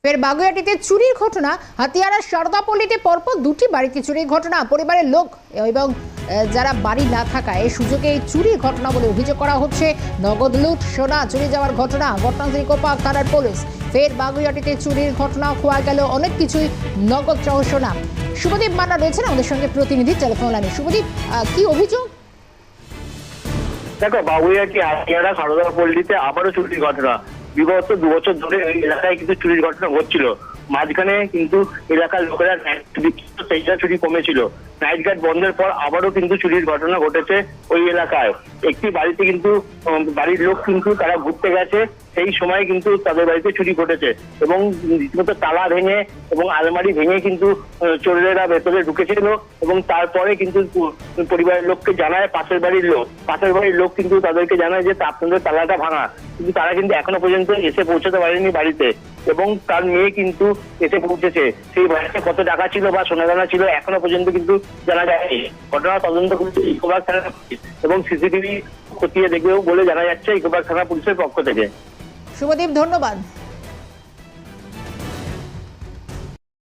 ফের বাগুইআটিতে চুরির ঘটনা। হাতিয়ারার সারদাপল্লীতে পরপর দুটি বাড়িতে চুরির ঘটনা। পরিবারের লোক এবং যারা বাড়ি না থাকায় সুযোগে এই চুরির ঘটনা বলে অভিযোগ করা হচ্ছে। নগদ লুট, সোনা চুরি যাওয়ার ঘটনা। ঘটনাস্থলে কোপাক থানার পুলিশ। ফের বাগুইআটিতে চুরির ঘটনা, খোয়া গেল অনেক কিছুই, নগদ সহ সোনা। শুভদীপ মান্না রয়েছেন আমাদের সঙ্গে প্রতিনিধি টেলিফোন লাইনে। শুভদীপ, কি অভিযোগ? দেখো, বাগুইআটি হাতিয়ারা সারদাপল্লীতে আবারও চুরির ঘটনা। বিগত 2 বছর ধরে এই এলাকায় কিন্তু চুরির ঘটনা ঘটছিল। মাঝখানে কিন্তু এলাকার লোকেরা সেইটা চুরি কমেছিল। নাইট গার্ড বন্ধের পর আবারও কিন্তু চুরির ঘটনা ঘটেছে ওই এলাকায়। একটি বাড়িতে কিন্তু বাড়ির লোক কিন্তু তারা ঘুরতে গেছে, সেই সময় কিন্তু তাদের বাড়িতে চুরি ঘটেছে এবং রীতিমতো তালা ভেঙে এবং আলমারি ভেঙে কিন্তু চোরেরা ভেতরে ঢুকেছিল এবং তারপরে কিন্তু পরিবারের লোককে জানায় পাশের বাড়ির লোক কিন্তু তাদেরকে জানায় যে আপনাদের তালাটা ভাঙা, কিন্তু তারা কিন্তু এখনো পর্যন্ত এসে পৌঁছাতে পারেনি বাড়িতে এবং তার মেয়ে কিন্তু এসে পৌঁছেছে। সেই বাড়িতে কত টাকা ছিল বা সোনাদানা ছিল এখনো পর্যন্ত কিন্তু জানা যায়নি। ঘটনা তদন্ত করছে ইকোপার্ক থানা পুলিশ এবং সিসিটিভি খতিয়ে দেখবেও বলে জানা যাচ্ছে ইকোপার্ক থানা পুলিশের পক্ষ থেকে। শুভদীপ, ধন্যবাদ।